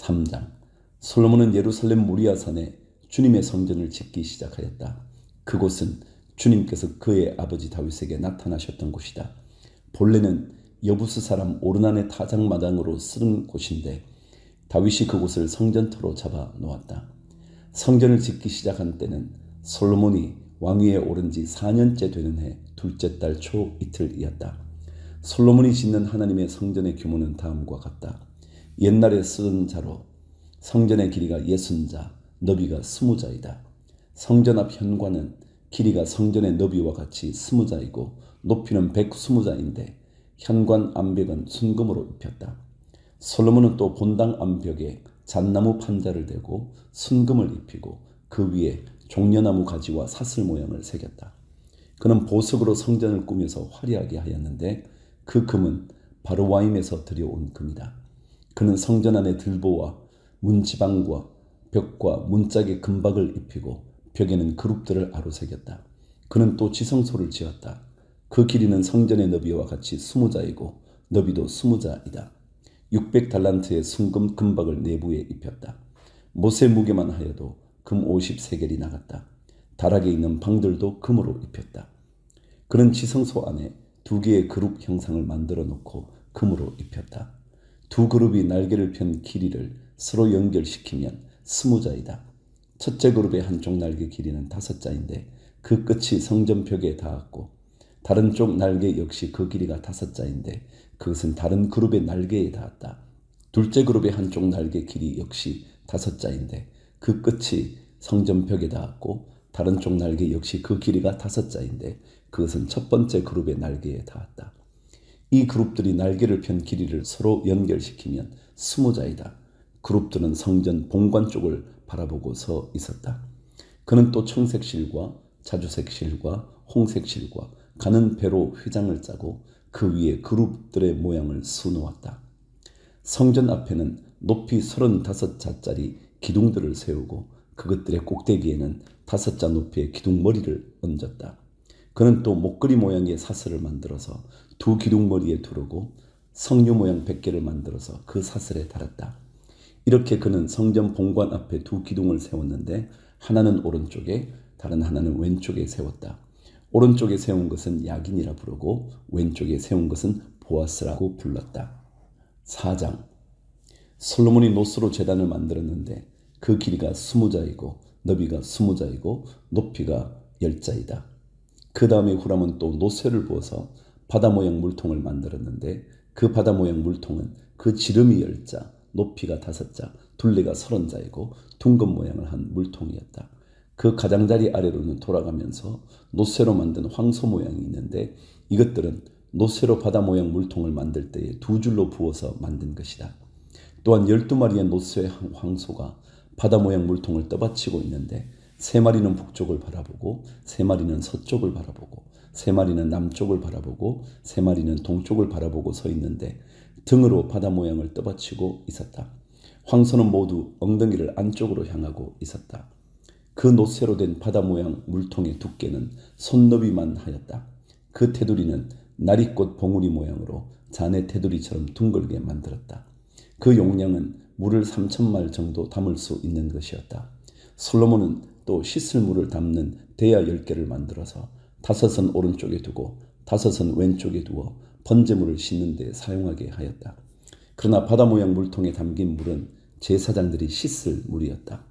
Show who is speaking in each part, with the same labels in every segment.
Speaker 1: 3장. 솔로몬은 예루살렘 모리아산에 주님의 성전을 짓기 시작하였다. 그곳은 주님께서 그의 아버지 다윗에게 나타나셨던 곳이다. 본래는 여부스 사람 오르난의 타작마당으로 쓰는 곳인데 다윗이 그곳을 성전터로 잡아 놓았다. 성전을 짓기 시작한 때는 솔로몬이 왕위에 오른 지 4년째 되는 해 둘째 달 초 이틀이었다. 솔로몬이 짓는 하나님의 성전의 규모는 다음과 같다. 옛날에 쓰던 자로 성전의 길이가 60자, 너비가 20자이다. 성전 앞 현관은 길이가 성전의 너비와 같이 20자이고 높이는 120자인데 현관 암벽은 순금으로 입혔다. 솔로몬은 또 본당 암벽에 잣나무 판자를 대고 순금을 입히고 그 위에 종려나무 가지와 사슬 모양을 새겼다. 그는 보석으로 성전을 꾸며서 화려하게 하였는데 그 금은 바로와임에서 들여온 금이다. 그는 성전 안에 들보와 문지방과 벽과 문짝에 금박을 입히고 벽에는 그룹들을 아로새겼다. 그는 또 지성소를 지었다. 그 길이는 성전의 너비와 같이 20자이고 너비도 20자이다. 600달란트의 순금 금박을 내부에 입혔다. 못의 무게만 하여도 금 50세겔이 나갔다. 다락에 있는 방들도 금으로 입혔다. 그는 지성소 안에 2개의 그룹 형상을 만들어 놓고 금으로 입혔다. 2 그룹이 날개를 편 길이를 서로 연결시키면 20자이다. 첫째 그룹의 한쪽 날개 길이는 5자인데 그 끝이 성전 벽에 닿았고 다른 쪽 날개 역시 그 길이가 5자인데 그것은 다른 그룹의 날개에 닿았다. 둘째 그룹의 한쪽 날개 길이 역시 5자인데 그 끝이 성전 벽에 닿았고 다른 쪽 날개 역시 그 길이가 5자인데 그것은 첫 번째 그룹의 날개에 닿았다. 이 그룹들이 날개를 편 길이를 서로 연결시키면 20자이다. 그룹들은 성전 본관 쪽을 바라보고 서 있었다. 그는 또 청색 실과 자주색 실과 홍색 실과 가는 배로 휘장을 짜고 그 위에 그룹들의 모양을 수놓았다. 성전 앞에는 높이 35자짜리 기둥들을 세우고 그것들의 꼭대기에는 5자 높이의 기둥머리를 얹었다. 그는 또 목걸이 모양의 사슬을 만들어서 2 기둥머리에 두르고 성류 모양 100개를 만들어서 그 사슬에 달았다. 이렇게 그는 성전 본관 앞에 2 기둥을 세웠는데 하나는 오른쪽에 다른 하나는 왼쪽에 세웠다. 오른쪽에 세운 것은 야긴이라 부르고 왼쪽에 세운 것은 보아스라고 불렀다. 4장. 솔로몬이 노스로 제단을 만들었는데 그 길이가 20자이고 너비가 20자이고 높이가 10자이다. 그 다음에 후람은 또 노쇠를 부어서 바다 모양 물통을 만들었는데 그 바다 모양 물통은 그 지름이 10자, 높이가 5자, 둘레가 30자이고 둥근 모양을 한 물통이었다. 그 가장자리 아래로는 돌아가면서 노쇠로 만든 황소 모양이 있는데 이것들은 노쇠로 바다 모양 물통을 만들 때에 2줄로 부어서 만든 것이다. 또한 12마리의 노쇠 황소가 바다 모양 물통을 떠받치고 있는데 3마리는 북쪽을 바라보고 3마리는 서쪽을 바라보고 3마리는 남쪽을 바라보고 3마리는 동쪽을 바라보고 서 있는데 등으로 바다 모양을 떠받치고 있었다. 황소는 모두 엉덩이를 안쪽으로 향하고 있었다. 그 노쇠로 된 바다 모양 물통의 두께는 손너비만 하였다. 그 테두리는 나리꽃 봉우리 모양으로 자네 테두리처럼 둥글게 만들었다. 그 용량은 물을 3,000말 정도 담을 수 있는 것이었다. 솔로몬은 또 씻을 물을 담는 대야 10개를 만들어서 5은 오른쪽에 두고 5은 왼쪽에 두어 번제물을 씻는 데 사용하게 하였다. 그러나 바다 모양 물통에 담긴 물은 제사장들이 씻을 물이었다.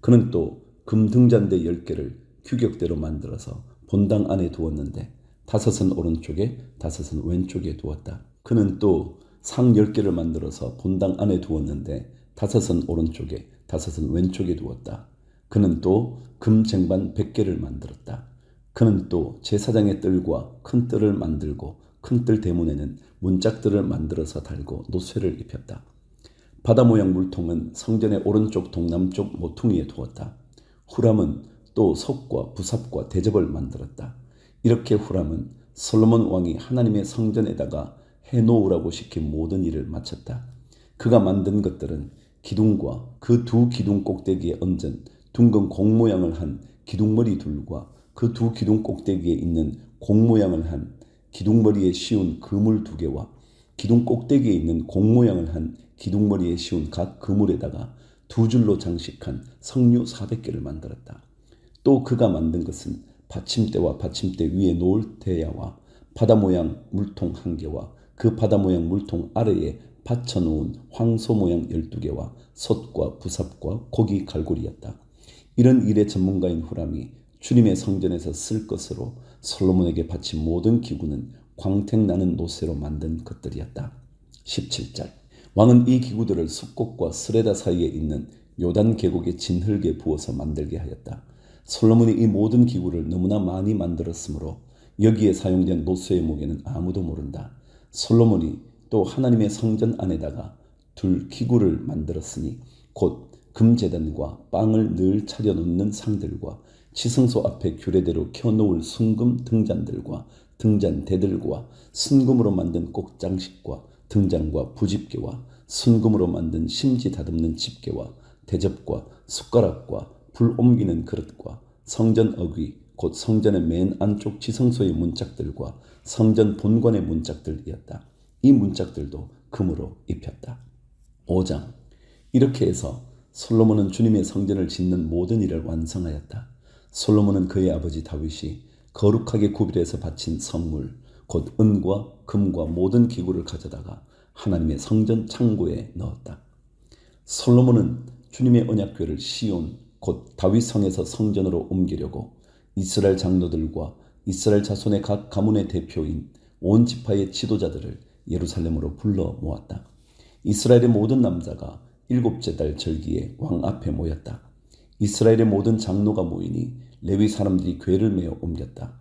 Speaker 1: 그는 또 금등잔대 10개를 규격대로 만들어서 본당 안에 두었는데 5은 오른쪽에 5은 왼쪽에 두었다. 그는 또 상 10개를 만들어서 본당 안에 두었는데 5은 오른쪽에 5은 왼쪽에 두었다. 그는 또 금 쟁반 100개를 만들었다. 그는 또 제사장의 뜰과 큰 뜰을 만들고 큰 뜰 대문에는 문짝들을 만들어서 달고 노쇠를 입혔다. 바다 모양 물통은 성전의 오른쪽 동남쪽 모퉁이에 두었다. 후람은 또 석과 부삽과 대접을 만들었다. 이렇게 후람은 솔로몬 왕이 하나님의 성전에다가 해놓으라고 시킨 모든 일을 마쳤다. 그가 만든 것들은 기둥과 그 2 기둥 꼭대기에 얹은 둥근 공 모양을 한 기둥머리 둘과 그 2 기둥 꼭대기에 있는 공 모양을 한 기둥머리에 씌운 그물 2개와 기둥 꼭대기에 있는 공 모양을 한 기둥머리에 씌운 각 그물에다가 두 줄로 장식한 석류 400개를 만들었다. 또 그가 만든 것은 받침대와 받침대 위에 놓을 대야와 바다 모양 물통 1개와 그 바다 모양 물통 아래에 받쳐놓은 황소 모양 12개와 솥과 부삽과 고기 갈고리였다. 이런 일의 전문가인 후람이 주님의 성전에서 쓸 것으로 솔로몬에게 바친 모든 기구는 광택나는 노쇠로 만든 것들이었다. 17절 왕은 이 기구들을 숲곡과 스레다 사이에 있는 요단 계곡의 진흙에 부어서 만들게 하였다. 솔로몬이 이 모든 기구를 너무나 많이 만들었으므로 여기에 사용된 노쇠의 무게는 아무도 모른다. 솔로몬이 또 하나님의 성전 안에다가 둘 기구를 만들었으니 곧 금제단과 빵을 늘 차려놓는 상들과 지성소 앞에 규례대로 켜놓을 순금 등잔들과 등잔대들과 순금으로 만든 꼭장식과 등잔과 부집개와 순금으로 만든 심지 다듬는 집게와 대접과 숟가락과 불 옮기는 그릇과 성전 어귀 곧 성전의 맨 안쪽 지성소의 문짝들과 성전 본관의 문짝들이었다. 이 문짝들도 금으로 입혔다. 5장 이렇게 해서 솔로몬은 주님의 성전을 짓는 모든 일을 완성하였다. 솔로몬은 그의 아버지 다윗이 거룩하게 구별해서 바친 성물 곧 은과 금과 모든 기구를 가져다가 하나님의 성전 창고에 넣었다. 솔로몬은 주님의 언약궤를 시온 곧 다윗 성에서 성전으로 옮기려고 이스라엘 장로들과 이스라엘 자손의 각 가문의 대표인 온 지파의 지도자들을 예루살렘으로 불러 모았다. 이스라엘의 모든 남자가 7째 달 절기에 왕 앞에 모였다. 이스라엘의 모든 장로가 모이니 레위 사람들이 궤를 메어 옮겼다.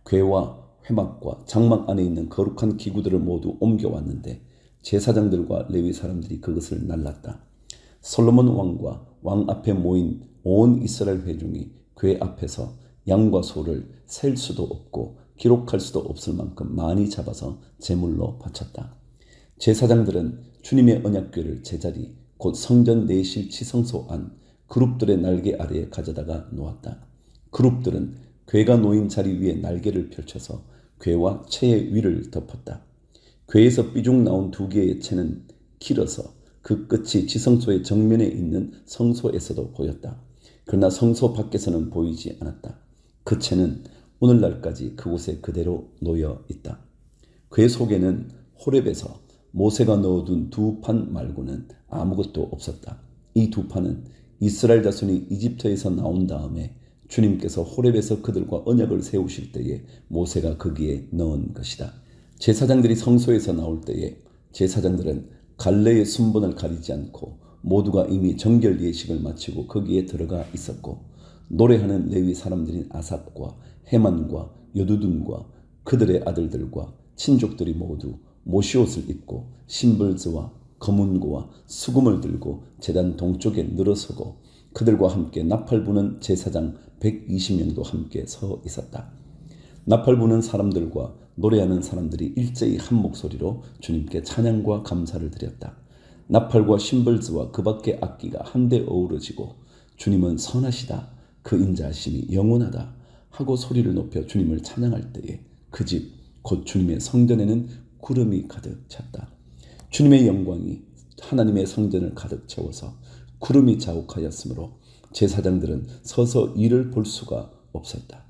Speaker 1: 궤와 회막과 장막 안에 있는 거룩한 기구들을 모두 옮겨왔는데 제사장들과 레위 사람들이 그것을 날랐다. 솔로몬 왕과 왕 앞에 모인 온 이스라엘 회중이 궤 앞에서 양과 소를 셀 수도 없고 기록할 수도 없을 만큼 많이 잡아서 제물로 바쳤다. 제사장들은 주님의 언약궤를 제자리 곧 성전 내실 지성소 안 그룹들의 날개 아래에 가져다가 놓았다. 그룹들은 궤가 놓인 자리 위에 날개를 펼쳐서 궤와 채의 위를 덮었다. 궤에서 삐죽 나온 2개의 채는 길어서 그 끝이 지성소의 정면에 있는 성소에서도 보였다. 그러나 성소 밖에서는 보이지 않았다. 그 채는 오늘날까지 그곳에 그대로 놓여 있다. 궤 속에는 호렙에서 모세가 넣어둔 2판 말고는 아무것도 없었다. 이 2판은 이스라엘 자손이 이집트에서 나온 다음에 주님께서 호렙에서 그들과 언약을 세우실 때에 모세가 거기에 넣은 것이다. 제사장들이 성소에서 나올 때에 제사장들은 갈래의 순번을 가리지 않고 모두가 이미 정결 예식을 마치고 거기에 들어가 있었고 노래하는 레위 사람들인 아삽과 헤만과 여두둔과 그들의 아들들과 친족들이 모두 모시옷을 입고 심벌즈와 검은고와 수금을 들고 제단 동쪽에 늘어서고 그들과 함께 나팔 부는 제사장 120명도 함께 서 있었다. 나팔 부는 사람들과 노래하는 사람들이 일제히 한 목소리로 주님께 찬양과 감사를 드렸다. 나팔과 심벌즈와 그 밖의 악기가 한데 어우러지고 주님은 선하시다. 그 인자하심이 영원하다 하고 소리를 높여 주님을 찬양할 때에 그 집 곧 주님의 성전에는 구름이 가득 찼다. 주님의 영광이 하나님의 성전을 가득 채워서 구름이 자욱하였으므로 제사장들은 서서 이를 볼 수가 없었다.